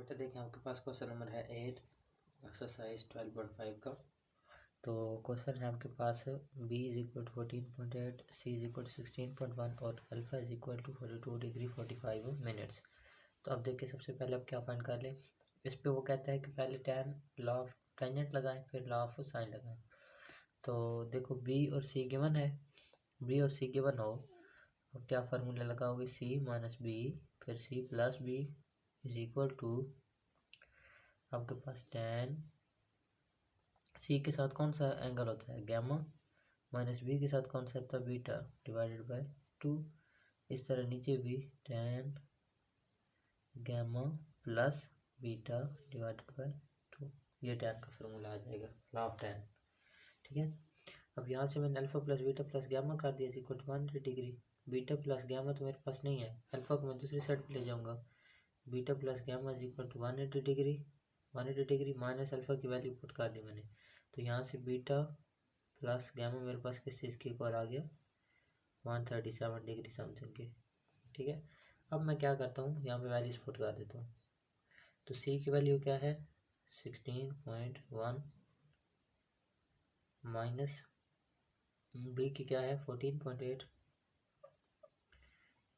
बेटा देखें आपके पास क्वेश्चन नंबर है 8 एक्सरसाइज 12.5 का। तो क्वेश्चन है आपके पास b is equal to 14.8, c is equal to 16.1 और alpha is equal to 42 degree 45 minutes. तो अब देखिए सबसे पहले आप क्या फाइंड कर लें। इस पे वो कहता है कि पहले tan लॉ ऑफ टेंजेंट लगाएं फिर लॉ ऑफ साइन लगाएं। तो देखो b और c गिवन है, b और c गिवन हो अब क्या फार्मूला लगाओगे, c माइनस बी फिर c plus B is equal to आपके पास tan सी के साथ कौन सा एंगल होता है गैमा माइनस बी के साथ कौन सा होता है बीटा डिवाइडेड बाय 2। इस तरह नीचे भी tan gamma plus beta divided by 2, ये tan का फार्मूला आ जाएगा लॉ ऑफ tan। ठीक है, अब यहाँ से मैंने alpha plus beta plus gamma कर दिया equal to 180 degree. Beta plus gamma तो मेरे पास नहीं है, अल्फा को मैं दूसरी साइड पे ले जाऊंगा। Beta plus gamma is equal to 180 degree, 180 degree minus alpha की वैल्यू पुट कर दी मैंने। तो यहाँ से बीटा प्लस गैमा मेरे पास किस चीज़ के इक्वल आ गया 137 डिग्री समथिंग के। ठीक है, अब मैं क्या करता हूँ यहाँ पे वैल्यूज पुट कर देता हूँ। तो सी की वैल्यू क्या है 16.1 माइनस बी की क्या है 14.8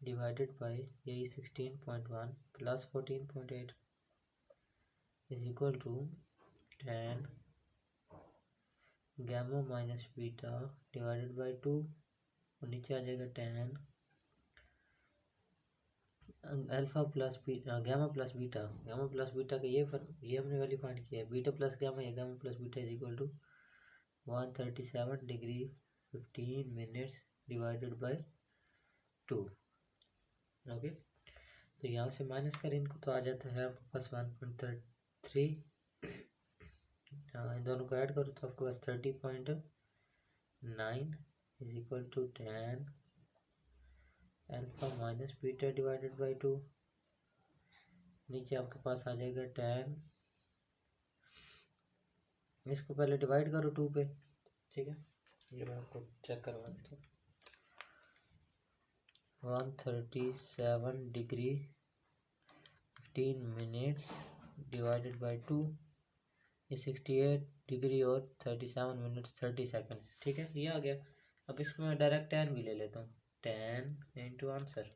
डिवाइडेड बाय यही 16.1 plus 14.8 is equal to tan gamma minus beta divided by 2 और नीचे आ जाएगा tan alpha plus beta gamma plus beta. Gamma plus beta का ये हमने वैल्यू फाइंड किया है, बीटा प्लस गैमा या gamma plus beta is equal to 137 degree 15 minutes divided by 2। Okay, तो यहाँ से माइनस करें इनको तो आ जाता है आपके पास 1.3। इन दोनों को ऐड करो तो आपके पास 30.9 is equal to tan alpha minus beta divided by 2। नीचे आपके पास आ जाएगा tan, इसको पहले डिवाइड करो 2 पे। ठीक है, ये मैं आपको चेक करवा देता हूँ। 137 डिग्री 15 मिनट्स डिवाइडेड बाय 2 ये 68 डिग्री और 37 मिनट्स 30 सेकंड्स। ठीक है, ये आ गया। अब इसको मैं डायरेक्ट tan भी ले लेता हूँ, tan इंटू आंसर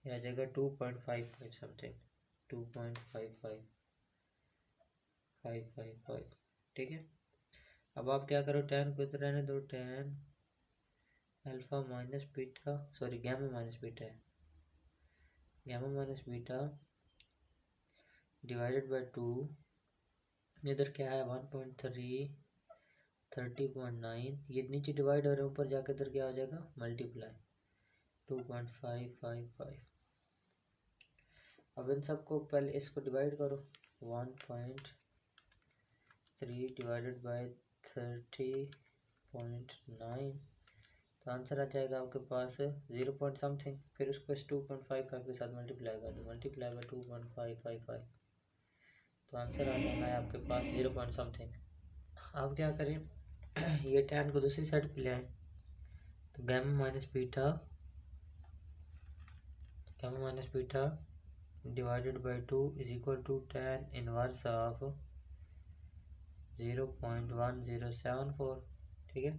ये आ जाएगा 2.55 समथिंग 2.55555। ठीक है, अब आप क्या करो tan को इधर रहने दो, tan alpha minus beta sorry gamma minus beta है, gamma minus beta divided by 2 इधर क्या है 1.3 30.9 ये नीचे डिवाइड हो रहे हैं, ऊपर जाकर इधर क्या हो जाएगा मल्टीप्लाई 2.555। अब इन सबको पहले इसको डिवाइड करो 1.3 डिवाइडेड बाय 30.9 तो आंसर आ जाएगा आपके पास 0 पॉइंट समथिंग। फिर उसको इस 2.55 के साथ मल्टीप्लाई कर दो, मल्टीप्लाई बाय 2.555 तो आंसर आ जाना है आपके पास 0 पॉइंट समथिंग। अब क्या करें ये tan को दूसरी साइड पे ले आए तो gamma minus beta divided by 2 is equal to tan inverse of 0.1074। ठीक है,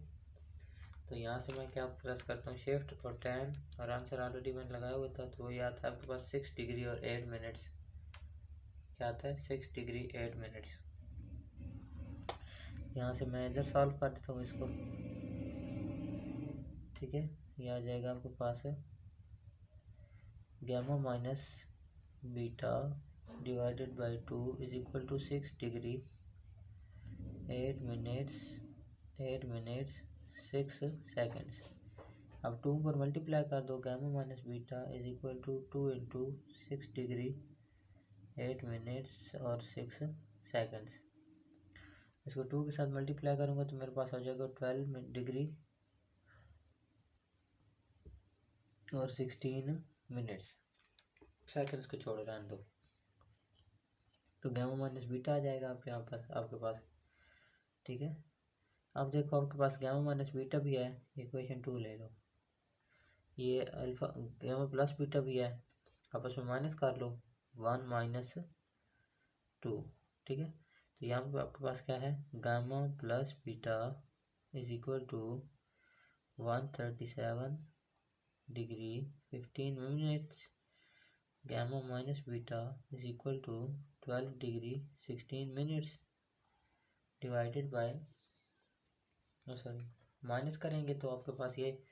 तो यहाँ से मैं क्या प्रेस करता हूँ शिफ्ट और tan और आंसर ऑलरेडी मैंने लगाया हुआ था तो वही आता है आपके पास 6 डिग्री और 8 मिनट्स। क्या आता है 6 डिग्री 8 मिनट्स। यहाँ से मैं इधर सॉल्व कर देता हूँ इसको। ठीक है, ये आ जाएगा आपके पास है gamma minus beta divided by 2 is equal to 6 degree 8 minutes 6 seconds. अब 2 पर मल्टीप्लाई कर दो, gamma minus beta is equal to 2 into 6 degree 8 minutes और 6 सेकेंड्स। इसको 2 के साथ मल्टीप्लाई करूँगा तो मेरे पास आ जाएगा 12 डिग्री और 16 मिनट्स। सेकेंड्स को छोड़ रहने दो तो गैमा माइनस बीटा आ जाएगा आपके पास। ठीक है, अब देखो आपके पास गैमा माइनस बीटा भी है, इक्वेशन 2 ले लो। ये अल्फा गैमा प्लस बीटा भी है, आपस में माइनस कर लो, 1 माइनस 2, ठीक है। तो यहाँ पे आपके पास क्या है, gamma plus beta is equal to 137 degree 15 minutes, gamma minus beta is equal to 12 degree 16 minutes divided by, sorry minus करेंगे तो आपके पास ये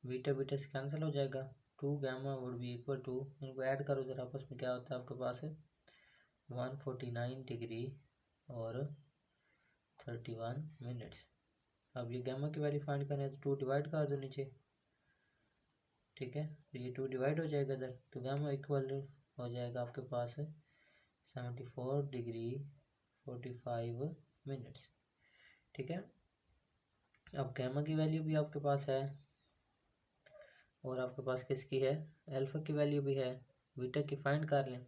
बीटा बीटा से कैंसिल हो जाएगा, 2 gamma would be equal to, इनको ऐड करो जरा आपस में, क्या होता है आपके पास है 149 डिग्री और 31 मिनट्स। अब ये गामा की वैल्यू फाइंड करना है तो 2 डिवाइड कर दो नीचे, ठीक है। तो ये 2 डिवाइड हो जाएगा इधर, तो गामा इक्वल हो जाएगा आपके पास 74 डिग्री 45 मिनट्स, ठीक है। अब गामा की वैल्यू भी आपके पास है और आपके पास किसकी है, अल्फा की वैल्यू भी है, बीटा की फाइंड कर लें।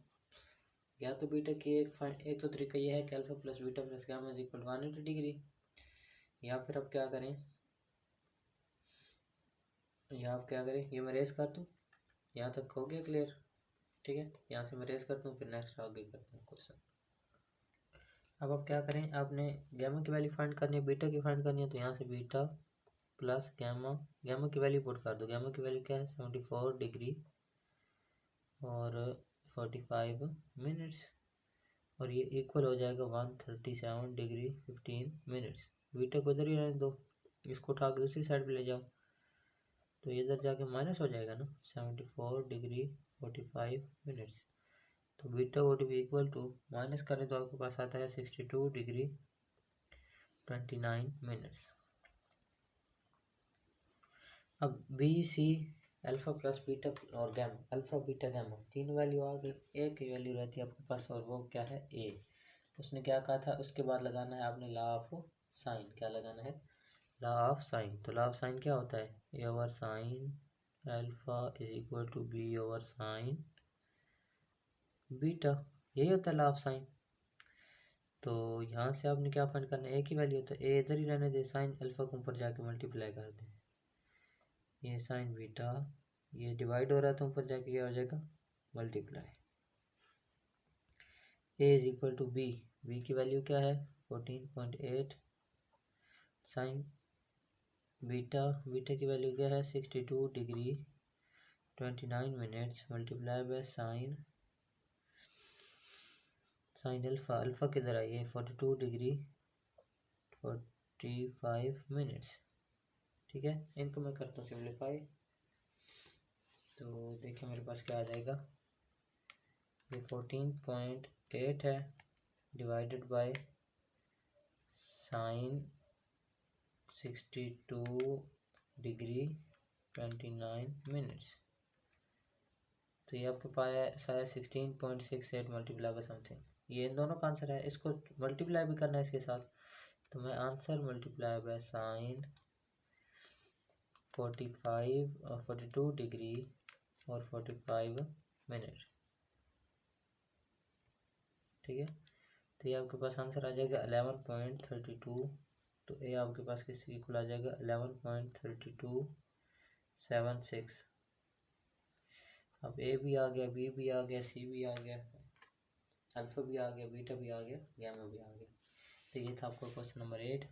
या तो बीटा की एक तो तरीका ये है कि alpha plus beta plus gamma is equal 180 degree, या फिर अब क्या करें, यहाँ आप क्या करें, ये मैं रेस कर दूँ, यहाँ तक हो गया क्लियर, ठीक है। यहाँ से मैं रेस करता हूँ, फिर नेक्स्ट आगे करते हैं क्वेश्चन। अब आप क्या करें, आपने गामा की वैल्यू फाइंड करनी है, बीटा की फाइंड करनी है, तो यहाँ से बीटा प्लस गामा, गामा की वैल्यू पुट कर दो, गामा की वैल्यू क्या है 74 डिग्री और 45 मिनट्स, और ये इक्वल हो जाएगा 137 डिग्री 15 मिनट्स। बीटा को इधर ही रहने दो, इसको उठा के दूसरी साइड पे ले जाओ, तो ये इधर जाके माइनस हो जाएगा ना, 74 डिग्री 45 मिनट्स, तो beta would be equal to, minus करें तो आपके पास आता है 62 डिग्री 29 मिनट्स। अब B C alpha plus beta और गैमा, अल्फा बीटा गैमा तीन वैल्यू आ गई, ए की वैल्यू रहती है आपके पास और वो क्या है ए। उसने क्या कहा था, उसके बाद लगाना है आपने लॉ ऑफ साइन, क्या लगाना है लॉ ऑफ साइन। तो लॉ ऑफ साइन क्या होता है, A over sine alpha is equal to B over sine beta, यही होता है लॉ ऑफ साइन। तो यहाँ से आपने क्या फाइंड करना है, ए की वैल्यू, तो ए इधर ही रहने दे, साइन अल्फा को ऊपर जाके मल्टीप्लाई कर दे, ये साइन बीटा, ये डिवाइड हो रहा था ऊपर जाके क्या हो जाएगा multiply, A is equal to B, B की वैल्यू क्या है 14.8 साइन बीटा, बीटा की वैल्यू क्या है 62 degree 29 minutes multiply by sine, sine alpha, alpha किधर आई है 42 डिग्री 45 मिनट्स, ठीक है। इनको मैं करता हूँ सिम्प्लीफाई, तो देखिए मेरे पास क्या आ जाएगा, ये 14.8 है divided by sign 62 degree 29 minutes, तो ये आपके पास आया 16.68 मल्टीप्लाई बाय समथिंग, ये इन दोनों का आंसर है, इसको मल्टीप्लाई भी करना है इसके साथ, तो मैं आंसर मल्टीप्लाई बाय साइन 45 और 42 डिग्री और 45 मिनट, ठीक है। तो ये आपके पास आंसर आ जाएगा 11.32, तो ए आपके पास किसके इक्वल आ जाएगा 11.3276। अब ए भी आ गया, बी भी आ गया, सी भी आ गया, अल्फा भी आ गया, बीटा भी आ गया, गैमा भी आ गया। तो ये था आपका क्वेश्चन नंबर 8।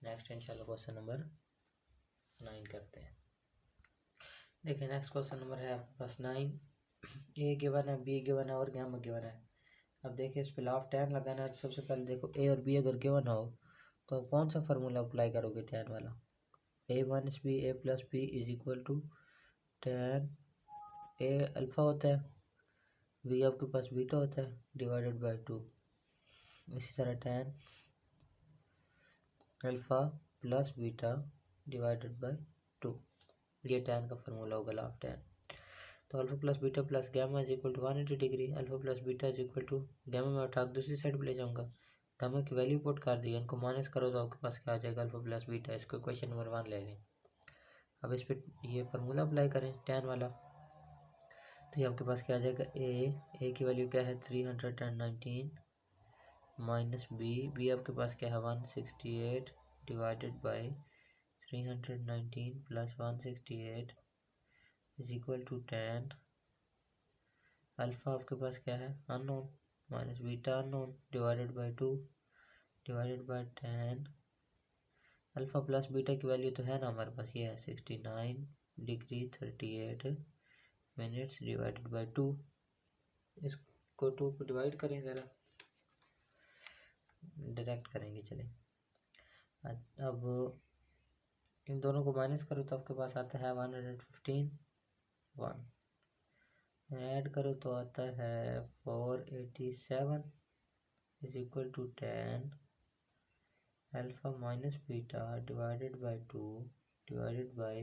नेक्स्ट इंशाल्लाह क्वेश्चन नंबर 9 करते हैं। देखिए नेक्स्ट क्वेश्चन नंबर है आपके पास 9, ए गिवन है, बी गिवन है और गैमा गिवन है। अब देखिए इस पे लॉ ऑफ tan लगाना है, तो सबसे पहले देखो ए और बी अगर गिवन हो तो आप कौन सा फार्मूला अप्लाई करोगे tan वाला, A minus B A plus B is equal to tan, A alpha होता है, बी आपके पास बीटा होता है डिवाइडेड बाय 2, इसी तरह tan alpha plus beta divided by 2, ये tan का फार्मूला होगा लॉ ऑफ tan। तो alpha plus beta plus gamma is equal to 180 degree, alpha plus beta is equal to, gamma में उठा दूसरी साइड पे ले जाऊंगा, गामा की वैल्यू पुट कर दी, इनको माइनस करो तो आपके पास क्या आ जाएगा अल्फा प्लस बीटा, इसको क्वेश्चन नंबर 1 ले लें। अब इस पर ये फार्मूला अप्लाई करें tan वाला, तो ये आपके पास क्या आ जाएगा ए की वैल्यू क्या है 319 माइनस बी आपके पास क्या है 168 divided by 319 plus 168 is equal to tan alpha आपके पास क्या है, unknown, minus beta unknown, divided by 2 divided by 10। Alpha plus beta की वैल्यू तो है ना हमारे पास, ये है 69 डिग्री 38 मिनट्स डिवाइडेड बाई 2। इसको 2 को डिवाइड करें ज़रा, डायरेक्ट करेंगे चले। अब इन दोनों को माइनस करो तो आपके पास आता है 115, 1 ऐड करो तो आता है 487 is equal to 10 alpha minus beta divided by 2 divided by,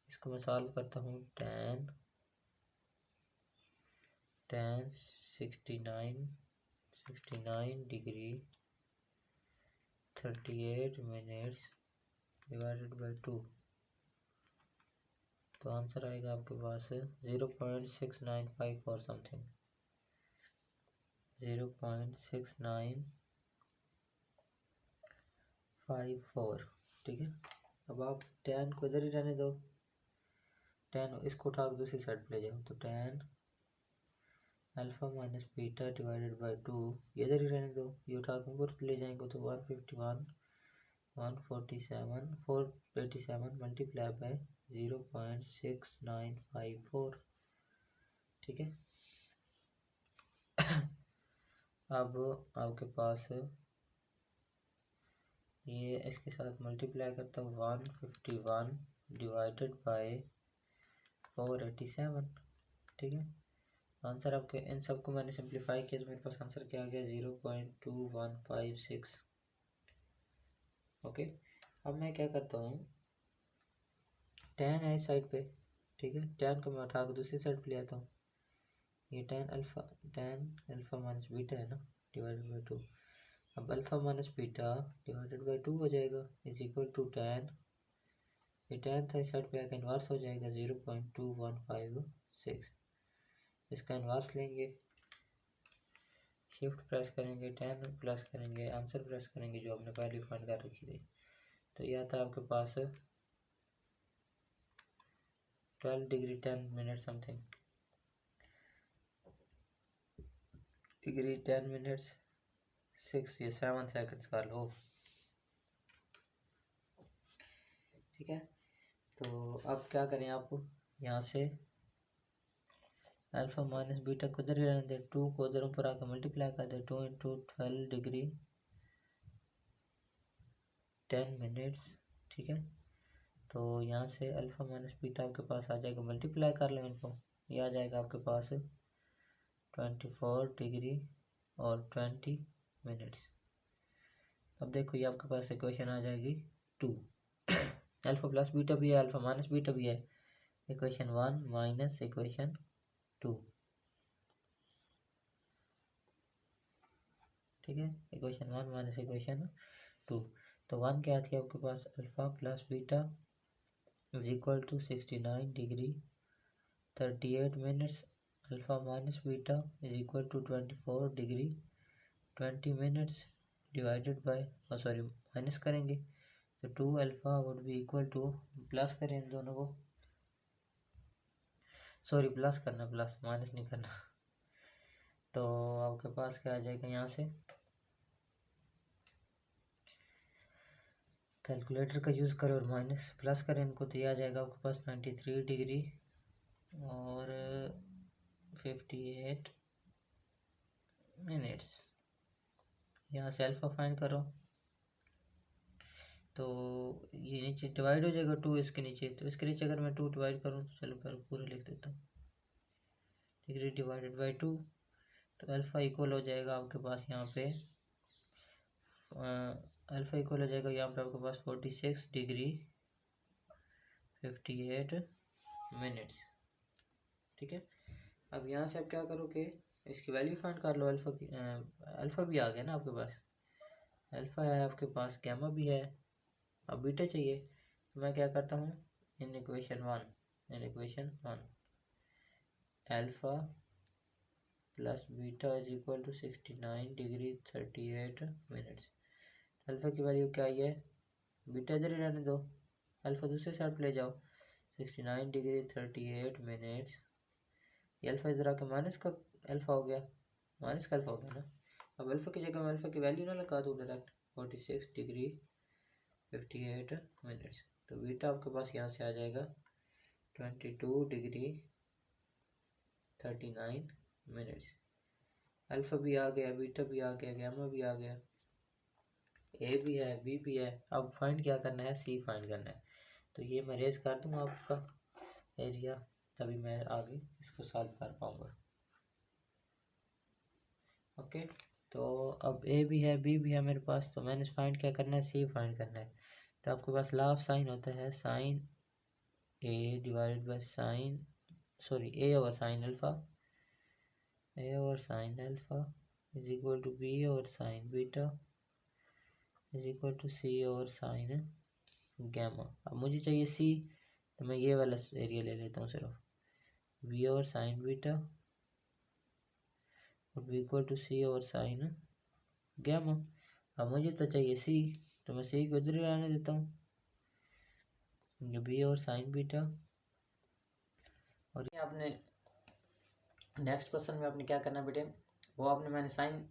इसको मैं सॉल्व करता हूँ, 10 69 डिग्री 38 मिनट्स डिवाइडेड बाई 2, तो आंसर आएगा आपके पास 0.695 और समथिंग, 0.6954। ठीक है, अब आप 10 को इधर ही रहने दो, 10 इसको उठा के दूसरी साइड पे ले जाओ, तो 10 alpha minus beta divided by 2 इधर ही रहने दो, ये उठा के ऊपर ले जाएंगे तो 151 147 487 मल्टीप्लाई बाय 0.6954। ठीक है, अब आपके पास ये इसके साथ मल्टीप्लाई करता हूँ, 151 डिवाइडेड बाय 487। ठीक है, आंसर आपके, इन सबको मैंने सिंप्लीफाई किया तो मेरे पास आंसर क्या आ गया, 0.2156। ओके, अब मैं क्या करता हूँ, 10 है इस साइड पे, ठीक है, 10 को मैं उठा कर दूसरी साइड पे ले आता हूँ, ये 10 अल्फ़ा माइनस बीटा है ना, डिवाइडेड बाई 2। अब alpha minus beta divided by 2 हो जाएगा इज इक्वल टू 10, ये 10 था इस साइड पे आकर इन्वर्स हो जाएगा 0.2156। इसका इन्वर्स लेंगे, शिफ्ट प्रेस करेंगे, 10 प्लस करेंगे, आंसर प्रेस करेंगे जो हमने पहले फाइंड कर रखी थी, तो यह आता है आपके पास 12 degree 10 minute something, degree 10 minutes 6 या 7 सेकंड्स कर लो। ठीक है, तो अब क्या करें, आप यहाँ से अल्फ़ा माइनस बीटा को इधर रहने दें, 2 को इधर ऊपर आकर मल्टीप्लाई कर दें, 2 इंटू 12 डिग्री 10 मिनट्स। ठीक है, तो यहाँ से अल्फ़ा माइनस बीटा आपके पास आ जाएगा, मल्टीप्लाई कर लो इनको, ये आ जाएगा आपके पास 24 डिग्री और 20 मिनट्स। अब देखो ये आपके पास इक्वेशन आ जाएगी 2, अल्फ़ा प्लस बीटा भी है, अल्फ़ा माइनस बीटा भी है, इक्वेशन 1 माइनस इक्वेशन 2। ठीक है, इक्वेशन 1 माइनस इक्वेशन 2, तो 1 क्या थी आपके पास, alpha plus beta is equal to 69 degree 38 minutes, alpha minus beta is equal to 24 degree 20 minutes divided by, sorry minus करेंगे तो 2 alpha would be equal to, plus करें इन दोनों को, सॉरी प्लस करना, प्लस माइनस नहीं करना, तो आपके पास क्या आ जाएगा, यहाँ से कैलकुलेटर का यूज़ करें और माइनस प्लस करें इनको, तो ये आ जाएगा आपके पास 93 डिग्री और 58 मिनट्स। यहाँ से अल्फ़ा फाइंड करो, तो ये नीचे डिवाइड हो जाएगा 2 इसके नीचे, तो इसके नीचे अगर मैं 2 डिवाइड करूँ तो चलो पहले पूरा लिख देता हूँ, डिग्री डिवाइडेड बाई 2, तो अल्फ़ा इक्वल हो जाएगा आपके पास यहाँ पे, अल्फ़ा इक्वल हो जाएगा यहाँ पे आपके पास 46 डिग्री 58 मिनट्स। ठीक है, अब यहाँ से आप क्या करोगे, इसकी वैल्यू फाइंड कर लो, अल्फ़ा की, अल्फ़ा भी आ गया ना आपके पास, अल्फ़ा है आपके पास, गैमा भी है, अब बीटा चाहिए, तो मैं क्या करता हूँ, in equation 1 alpha plus beta is equal to 69 degree 38 minutes, alpha की वैल्यू क्या आई है, बीटा इधर ही रहने दो, अल्फ़ा दूसरे साइड पे ले जाओ, 69 डिग्री 38 मिनट्स ये अल्फ़ा इधर आके माइनस का अल्फ़ा हो गया, माइनस का अल्फ़ा हो गया ना। अब अल्फ़ा की जगह मैं अल्फ़ा की वैल्यू ना लगा दूँ डायरेक्ट, 46 डिग्री 58 मिनट्स, तो बीटा आपके पास यहाँ से आ जाएगा 22 डिग्री 39 मिनट्स। अल्फ़ा भी आ गया, बीटा भी आ गया, गैमा भी आ गया, ए भी है, बी भी है। अब फाइंड क्या करना है, सी फाइंड करना है। तो ये मैं रेज कर दूँगा आपका एरिया, तभी मैं आगे इसको सॉल्व कर पाऊँगा। ओके, तो अब ए भी है, बी भी है मेरे पास, तो मैंने फाइंड क्या करना है, सी फाइंड करना है। तो आपके पास लॉ ऑफ साइन होता है sine a divided by sine, sorry a over sine alpha, a over sine alpha is equal to B over sine beta is equal to c over sine gamma. अब मुझे चाहिए सी, तो मैं ये वाला area ले लेता हूँ सिर्फ, बी ओवर साइन बीटा और b equal to c over sine gamma. अब मुझे तो चाहिए सी, तो मैं सी को इधर आने देता हूँ, बी ओवर साइन बीटा। और ये आपने नेक्स्ट क्वेश्चन में आपने क्या करना है बेटे, वो आपने मैंने साइन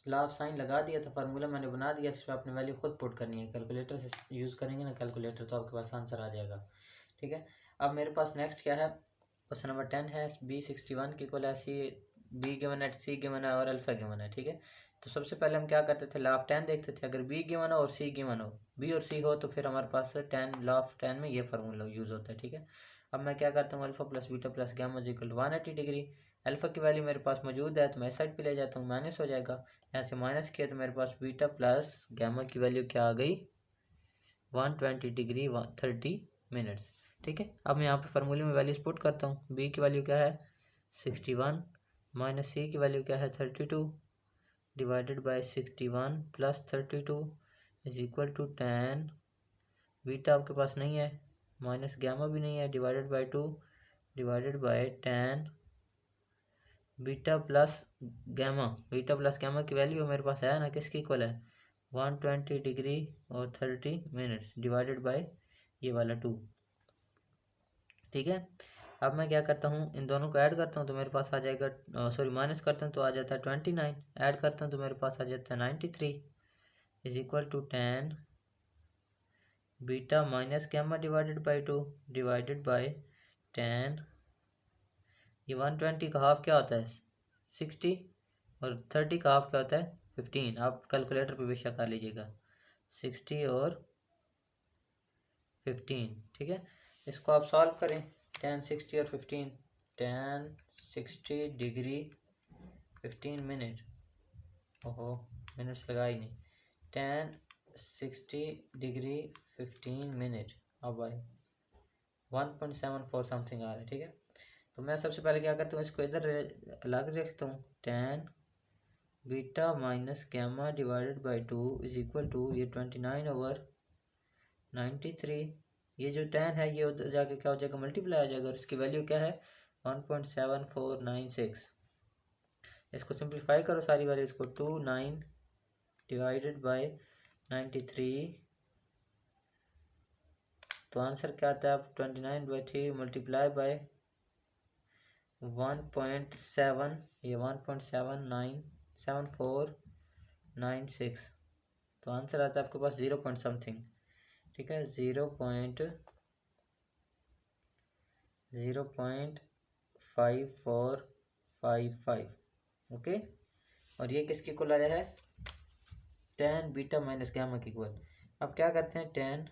लॉ ऑफ साइन लगा दिया था, फार्मूला मैंने बना दिया, इस पर आपने वैल्यू खुद पुट करनी है। कैलकुलेटर से यूज़ करेंगे ना कैलकुलेटर, तो आपके पास आंसर आ जाएगा। ठीक है, अब मेरे पास नेक्स्ट क्या है, क्वेश्चन नंबर 10 है, B61 की इक्वल है सी, बी गिवन है, सी गिवन है और अल्फा गिवन है। ठीक है, तो सबसे पहले हम क्या करते थे, लॉ ऑफ 10 देखते थे। अगर बी गिवन हो और सी गिवन हो, बी और सी हो, तो फिर हमारे पास 10 लॉ ऑफ 10 में ये फार्मूला यूज़ होता है। ठीक है, अब मैं क्या करता हूँ, alpha plus beta plus gamma is equal to 180 degree. Alpha की वैल्यू मेरे पास मौजूद है, तो मैं इस साइड पे ले जाता हूँ, माइनस हो जाएगा, यहाँ से माइनस किया तो मेरे पास बीटा प्लस गैमा की वैल्यू क्या आ गई, 120 डिग्री 30 मिनट्स। ठीक है, अब मैं यहाँ पे फार्मूले में वैल्यूज पुट करता हूँ। बी की वैल्यू क्या है 61, माइनस सी की वैल्यू क्या है 32 divided by 61 plus 32 is equal to 10। Beta आपके पास नहीं है, माइनस गैमा भी नहीं है, divided by 2 divided by 10 beta plus gamma. Beta plus gamma की वैल्यू मेरे पास है ना, किसकी इक्वल है 120 डिग्री और 30 मिनट्स डिवाइडेड बाय ये वाला 2। ठीक है, अब मैं क्या करता हूँ, इन दोनों को ऐड करता हूँ तो मेरे पास आ जाएगा, सॉरी माइनस करता हूँ तो आ जाता है 29, ऐड करता हूँ तो मेरे पास आ जाता है 93 is equal to 10 beta minus gamma divided by 2 divided by 10। ये 120 का हाफ क्या होता है 60 और 30 का हाफ क्या होता है 15। आप कैलकुलेटर पे बेशक कर लीजिएगा 60 और 15। ठीक है, इसको आप सॉल्व करें, 10 60 और 15, 10 60 डिग्री 15 मिनट, ओहो मिनट्स लगा ही नहीं, 10 60 डिग्री 15 मिनट, अब आए 1.74 समथिंग आ रहा है। ठीक है, तो मैं सबसे पहले क्या करता हूँ, इसको इधर अलग रखता हूँ, 10 beta minus gamma divided by 2 is equal to ये 29 ओवर 93। ये जो 10 है ये उधर जाके क्या हो जाएगा मल्टीप्लाई आ जाएगा, और इसकी वैल्यू क्या है 1.7496। इसको सिंप्लीफाई करो सारी वैल्यूज को, 29 डिवाइडेड बाई 93, तो आंसर क्या आता है, आप 29/3 मल्टीप्लाई बाय 1.7, ये 1.7496, तो आंसर आता है आपके पास 0 पॉइंट समथिंग। ठीक है, 0.5455। ओके, और ये किसकी इक्वल आया है 10 बीटा माइनस गैमा की इक्वल। अब क्या करते हैं 10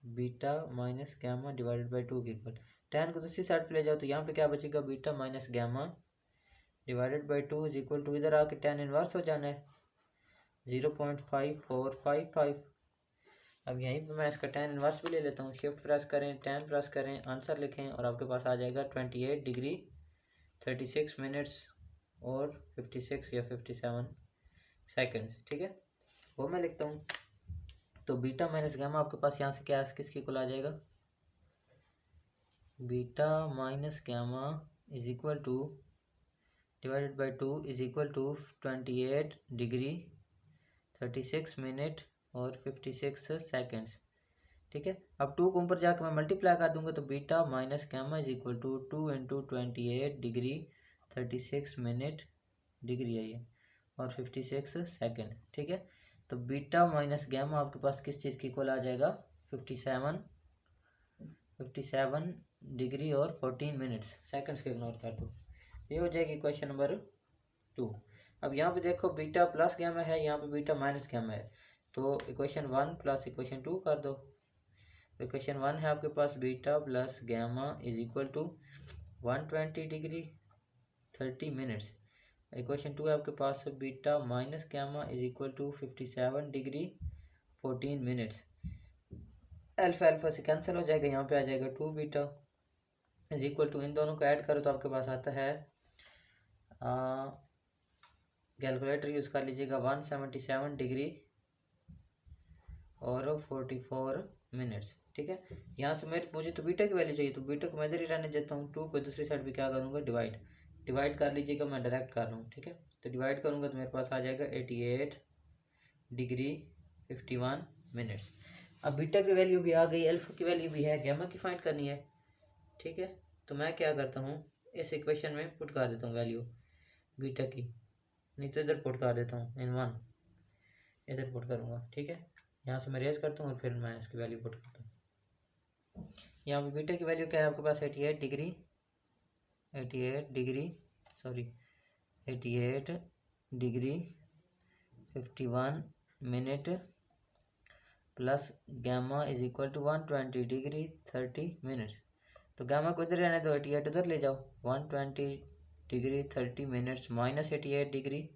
beta minus gamma divided by 2 की इक्वल, 10 को दूसरी साइड पे ले जाओ तो यहाँ पे क्या बचेगा beta minus gamma divided by 2 is equal to, इधर आके 10 इनवर्स हो जाना है 0.5455। अब यहीं पे मैं इसका 10 इनवर्स भी ले लेता हूँ, शिफ्ट प्रेस करें 10 प्रेस करें आंसर लिखें और आपके पास आ जाएगा 28 डिग्री 36 मिनट्स और 56 या 57 सेकेंड्स। ठीक है, वो मैं लिखता हूँ, तो बीटा माइनस गैमा आपके पास यहाँ से क्या है किसकी इक्वल आ जाएगा, beta minus gamma is equal to divided by 2 is equal to 28 degree 36 minute और 56 सेकेंड्स ठीक है। अब 2 को ऊपर जाकर मैं मल्टीप्लाई कर दूंगा तो beta minus gamma is equal to 2 into 28 degree 36 minute degree है ये और 56 सेकेंड। ठीक है, तो बीटा माइनस गैमा आपके पास किस चीज़ की इक्वल आ जाएगा 57 डिग्री और 14 मिनट्स। सेकंड्स को इग्नोर कर दो, ये हो जाएगी क्वेश्चन नंबर 2। अब यहाँ पे देखो बीटा प्लस गैमा है, यहाँ पे बीटा माइनस गैमा है, तो इक्वेशन 1 प्लस इक्वेशन 2 कर दो। इक्वेशन 1 है आपके पास beta plus gamma is equal to 120 degree 30 minutes. Equation 2 है आपके पास beta minus gamma is equal to 57 degree 14 minutes. Alpha alpha से कैंसिल हो जाएगा, यहाँ पे आ जाएगा 2 बीटा इज इक्वल टू, इन दोनों को ऐड करो तो आपके पास आता है, कैलकुलेटर यूज़ कर लीजिएगा, 177 डिग्री और 44 मिनट्स। ठीक है, यहाँ से मुझे तो बीटा की वैल्यू चाहिए, तो बीटा को मैं इधर ही रहने देता हूँ, 2 को दूसरी साइड पे क्या करूँगा डिवाइड कर लीजिएगा, मैं डायरेक्ट कर रहा हूँ। ठीक है, तो डिवाइड करूँगा तो मेरे पास आ जाएगा 88 डिग्री 51 मिनट्स। अब बीटा की वैल्यू भी आ गई, अल्फा की वैल्यू भी है, गैमा की फाइंड करनी है। ठीक है, तो मैं क्या करता हूँ, इस इक्वेशन में पुट कर देता हूँ वैल्यू बीटा की, नहीं तो इधर पुट कर देता हूँ इन 1, इधर पुट करूँगा। ठीक है, यहाँ से मैं रेस करता हूँ और फिर मैं इसकी वैल्यू पुट करता हूँ। यहाँ पे बीटा की वैल्यू क्या है आपके पास 88 degree 51 minute plus gamma is equal to 120 degree 30 minutes. तो गैमा को इधर रहने दो, 88 उधर ले जाओ, 120 degree 30 minutes minus 88 degree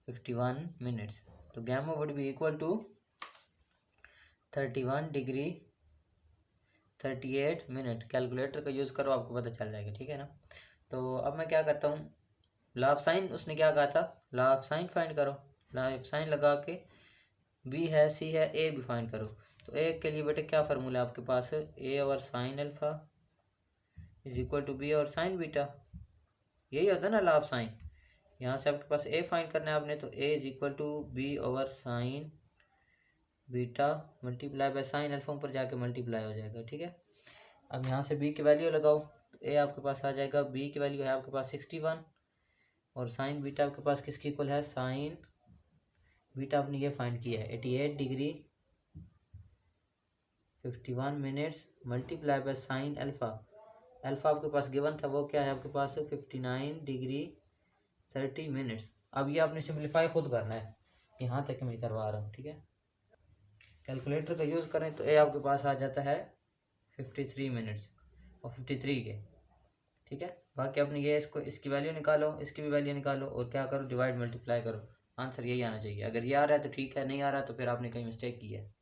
51 minutes, तो gamma would be equal to 31 degree 38 minute. Calculator का यूज़ करो, आपको पता चल जाएगा। ठीक है ना, तो अब मैं क्या करता हूँ, लॉ ऑफ साइन उसने क्या कहा था, लॉ ऑफ साइन फाइंड करो, लॉ ऑफ साइन लगा के बी है सी है ए भी फाइंड करो। तो ए के लिए बेटे क्या फार्मूला है आपके पास, A over sine alpha is equal to B और साइन बीटा, यही होता है ना लॉ ऑफ साइन। यहाँ से आपके पास ए फाइंड करना है आपने, तो A is equal to B over sine beta multiply by sine alpha, ऊपर जाके मल्टीप्लाई हो जाएगा। ठीक है, अब यहाँ से बी की वैल्यू लगाओ, तो ए आपके पास आ जाएगा, बी की वैल्यू है आपके पास 61 और साइन बीटा आपके पास किसकी इक्वल है, साइन बीटा आपने ये फाइंड किया है 88 degree 51 minutes multiply by sine alpha, alpha आपके पास गिवन था, वो क्या है आपके पास 59 डिग्री 30 मिनट्स। अब ये आपने सिंप्लीफाई खुद करना है, यहाँ तक मैं करवा रहा हूँ। ठीक है, कैलकुलेटर का यूज़ करें तो ए आपके पास आ जाता है 53 मिनट्स और 53 के। ठीक है, बाकी आपने ये इसकी वैल्यू निकालो, इसकी भी वैल्यू निकालो और क्या करो, डिवाइड मल्टीप्लाई करो, आंसर यही आना चाहिए। अगर ये आ रहा है तो ठीक है, नहीं आ रहा तो फिर आपने कहीं मिस्टेक की है।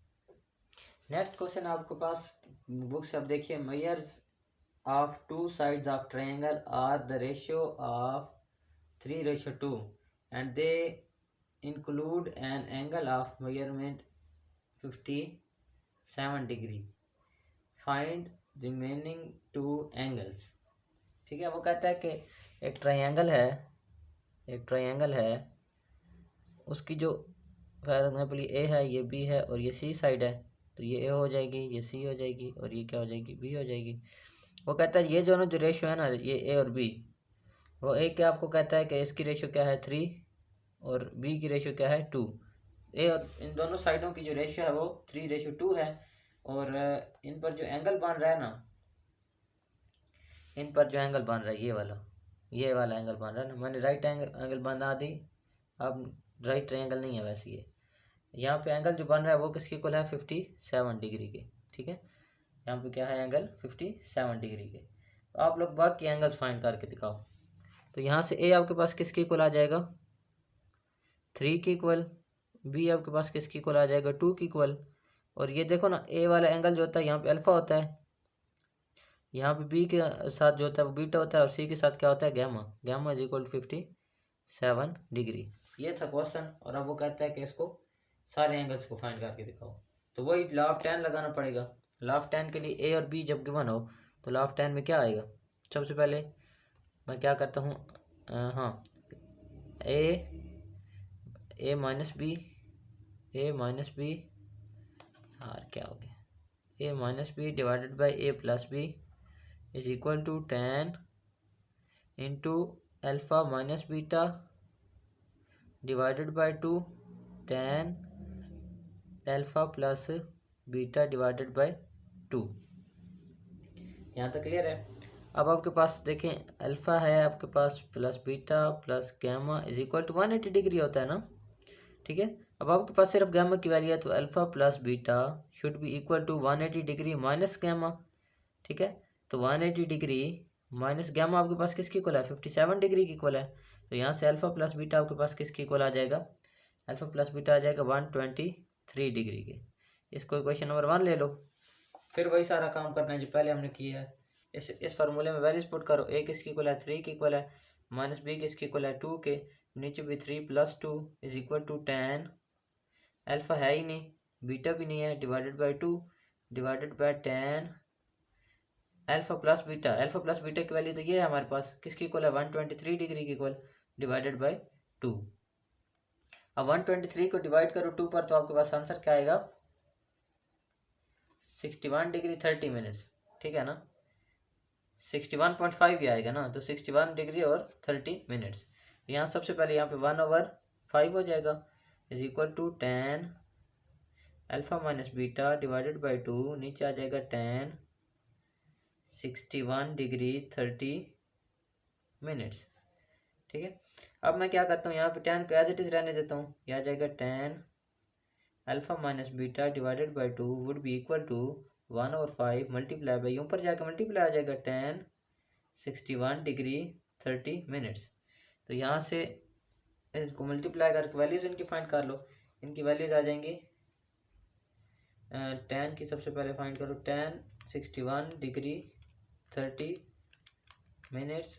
नेक्स्ट क्वेश्चन आपके पास बुक से आप देखिए, measures of 2 sides of triangle are the ratio of 3:2 and they include an angle of measurement 57 degree, find remaining 2 angles. ठीक है, वो कहता है कि एक ट्रायंगल है, उसकी जो फॉर एग्जाम्पल ये ए है, ये बी है और ये सी साइड है, तो ये ए हो जाएगी, ये सी हो जाएगी और ये क्या हो जाएगी, बी हो जाएगी। वो कहता है ये दोनों जो रेशियो है ना, ये ए और बी, वो ए क्या आपको कहता है कि इसकी रेशियो क्या है 3 और बी की रेशियो क्या है 2। ए और इन दोनों साइडों की जो रेशियो है वो 3:2 है और इन पर जो एंगल बन रहा है ना, इन पर जो एंगल बन रहा है ये वाला एंगल बन रहा है ना, मैंने राइट एंगल बना दी, अब राइट ट्रायंगल नहीं है वैसे ये, यहाँ पे एंगल जो बन रहा है वो किसके इक्वल है 57 डिग्री के। ठीक है, यहाँ पे क्या है एंगल 57 डिग्री के। तो आप लोग बाकी एंगल्स फाइंड करके दिखाओ। तो यहाँ से ए आपके पास किसके इक्वल आ जाएगा 3 के इक्वल, बी आपके पास किसके इक्वल आ जाएगा 2 के इक्वल, और ये देखो ना ए वाला एंगल जो होता है यहाँ पे अल्फा होता है, यहाँ पे बी के साथ जो होता है वो बीटा होता है और सी के साथ क्या होता है gamma is equal to 57 degree. ये था क्वेश्चन, और अब वो कहता है कि इसको सारे एंगल्स को फाइंड करके दिखाओ। तो वही लॉ ऑफ tan लगाना पड़ेगा। लॉ ऑफ tan के लिए ए और बी जब गिवन हो तो लॉ ऑफ tan में क्या आएगा, सबसे पहले मैं क्या करता हूँ, हाँ ए माइनस बी यार क्या हो गया, A minus B divided by A plus B is equal to tan into alpha minus beta divided by 2 tan alpha plus beta divided by 2। यहाँ तक क्लियर है। अब आपके पास देखें अल्फ़ा है आपके पास plus beta plus gamma is equal to 180 degree होता है ना, ठीक है। अब आपके पास सिर्फ गैमा की वैल्यू है तो alpha plus beta should be equal to 180 degree minus gamma, ठीक है। तो 180 डिग्री माइनस गैमा आपके पास किसकी इक्वल है, 57 डिग्री की इक्वल है। तो यहाँ से अल्फ़ा प्लस बीटा आपके पास किसकी इक्वल आ जाएगा, अल्फ़ा प्लस बीटा आ जाएगा 123 डिग्री के। इसको इक्वेशन नंबर 1 ले लो। फिर वही सारा काम करना है जो पहले हमने किया है। इस फार्मूले में वैल्यूज पुट करो। ए किसकी इक्वल है 3 की इक्वल है, माइनस बी किसकी इक्वल है 2 के, नीचे भी 3 plus 2 is equal to tan alpha है ही नहीं, बीटा भी नहीं है, divided by 2 divided by tan alpha plus beta. Alpha plus beta की वैल्यू तो ये है हमारे पास, किसकी इक्वल है 123 डिग्री की इक्वल, डिवाइडेड बाई 2। अब 123 को डिवाइड करो 2 पर तो आपके पास आंसर क्या आएगा 61 डिग्री 30 मिनट्स, ठीक है ना। 61.5 ही आएगा ना, तो 61 डिग्री और 30 मिनट्स। यहाँ सबसे पहले यहाँ पे 1/5 हो जाएगा is equal to tan alpha minus beta divided by 2, नीचे आ जाएगा tan 61 डिग्री 30 मिनट्स, ठीक है। अब मैं क्या करता हूँ यहाँ पे tan को एज इट इज़ रहने देता हूँ, यह आ जाएगा tan alpha minus beta divided by 2 would be equal to 1/5 multiply by, ऊपर जाकर मल्टीप्लाई आ जाएगा tan 61 डिग्री 30 मिनट्स। तो यहाँ से इसको मल्टीप्लाई करके वैल्यूज़ इनकी फाइंड कर लो। इनकी वैल्यूज़ आ जाएंगी, tan की सबसे पहले फाइंड करो, tan 61 डिग्री 30 मिनट्स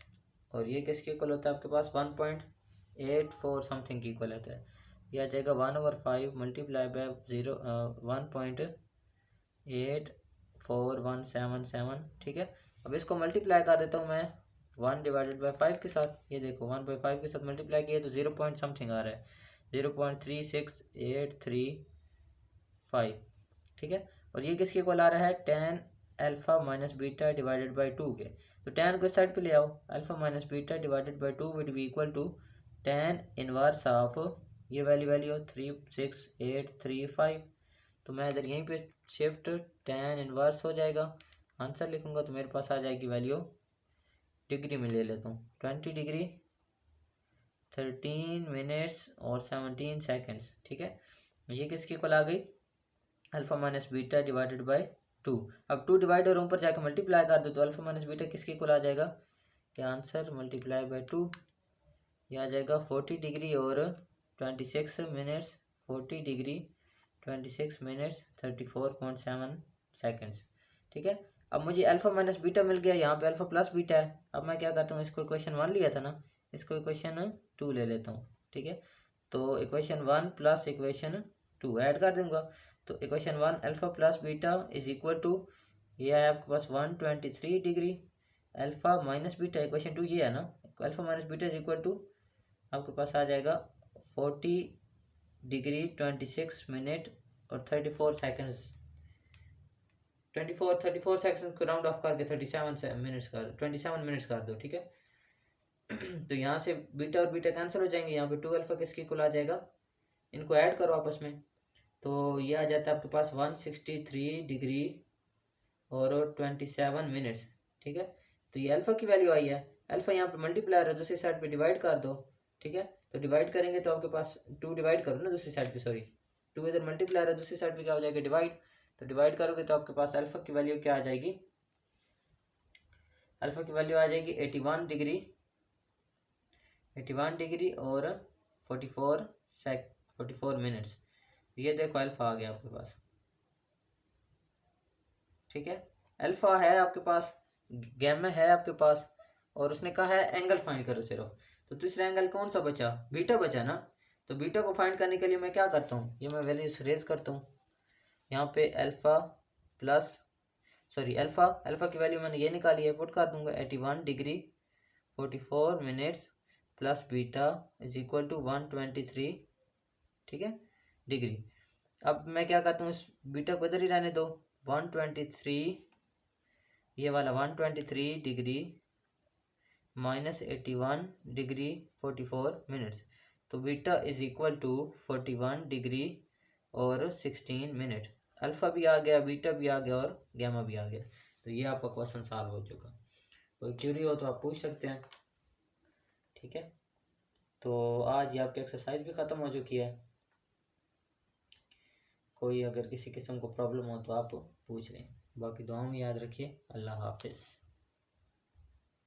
और ये किसके इक्वल होता है आपके पास 1.84 समथिंग की इक्वल होता है। यह आ जाएगा 1/5 मल्टीप्लाई बाय 1.84177, ठीक है। अब इसको मल्टीप्लाई कर देता हूँ मैं 1 डिवाइडेड बाई 5 के साथ। ये देखो 1/5 के साथ मल्टीप्लाई किया तो 0 पॉइंट समथिंग आ रहा है, 0.36835, ठीक है। और ये किसके इक्वल आ रहा है tan alpha minus beta divided by 2 के। तो tan को इस साइड पे ले आओ, alpha minus beta divided by 2 will be equal to tan inverse of ये वैल्यू 36835। तो मैं इधर यहीं पे शिफ्ट tan इनवर्स हो जाएगा, आंसर लिखूंगा तो मेरे पास आ जाएगी वैल्यू, डिग्री में ले लेता हूँ 20 डिग्री 13 मिनट्स और 17 सेकेंड्स, ठीक है। ये किसकी इक्वल आ गई alpha minus beta divided by 2। अब 2 डिवाइड और ऊपर जाकर मल्टीप्लाई कर दो तो अल्फ़ा माइनस बीटा किसकी इक्वल आ जाएगा, क्या आंसर मल्टीप्लाई बाई 2, यह आ जाएगा 40 डिग्री और 26 मिनट्स, 40 डिग्री 26 मिनट्स 34.7 सेकेंड्स, ठीक है। अब मुझे अल्फ़ा माइनस बीटा मिल गया, यहाँ पे अल्फ़ा प्लस बीटा है। अब मैं क्या करता हूँ, इसको इक्वेशन 1 लिया था ना, इसको इक्वेशन 2 ले लेता हूँ, ठीक है। तो इक्वेशन 1 प्लस इक्वेशन 2 ऐड कर दूंगा। तो equation 1 alpha plus beta is equal to, ये है आपके पास 123 degree alpha minus beta, equation 2 ये है ना, alpha minus beta is equal to आपके पास आ जाएगा 40 डिग्री 26 मिनट और 34 सेकेंड्स, 34 सेकेंड्स को राउंड ऑफ करके 27 मिनट्स कर दो, ठीक है। तो यहाँ से बीटा और बीटा कैंसिल हो जाएंगे, यहाँ पे 2 अल्फ़ा किसकी इक्वल आ जाएगा, इनको ऐड करो आपस में तो ये आ जाता है आपके पास 163 डिग्री और 27 मिनट्स, ठीक है। तो ये अल्फ़ा की वैल्यू आई है, अल्फ़ा यहाँ पे मल्टीप्लाई है, दूसरी साइड पे डिवाइड कर दो, ठीक है। तो डिवाइड करेंगे तो आपके पास 2 डिवाइड करो ना दूसरी साइड पे, सॉरी 2 इधर मल्टीप्लाई है, दूसरी साइड पे क्या हो जाएगा डिवाइड। तो डिवाइड करोगे तो आपके पास अल्फ़ा की वैल्यू क्या आ जाएगी, अल्फ़ा की वैल्यू आ जाएगी 81 डिग्री और 44 मिनट्स। ये देखो अल्फ़ा आ गया आपके पास, ठीक है। अल्फ़ा है आपके पास, गैमा है आपके पास और उसने कहा है एंगल फाइंड करो सिर्फ। तो दूसरा एंगल कौन सा बचा, बीटा बचा ना। तो बीटा को फाइंड करने के लिए मैं क्या करता हूँ, ये मैं वैल्यूज रेज करता हूँ। यहाँ पे अल्फ़ा की वैल्यू मैंने ये निकाली है, पुट कर दूंगा 81 degree 44 minutes plus beta is equal to 123, ठीक है, डिग्री। अब मैं क्या करता हूँ, इस बीटा को इधर ही रहने दो, 123, ये वाला 123 डिग्री -81 डिग्री 44 मिनट्स। तो beta is equal to 41 degree और 16 मिनट। अल्फ़ा भी आ गया, बीटा भी आ गया और गैमा भी आ गया। तो ये आपका क्वेश्चन सॉल्व हो चुका। कोई क्यूरी हो तो आप पूछ सकते हैं, ठीक है। तो आज ये आपकी एक्सरसाइज भी ख़त्म हो चुकी है। कोई अगर किसी किस्म को प्रॉब्लम हो तो आप पूछ लें। बाकी दुआ में याद रखिए। अल्लाह हाफिज़।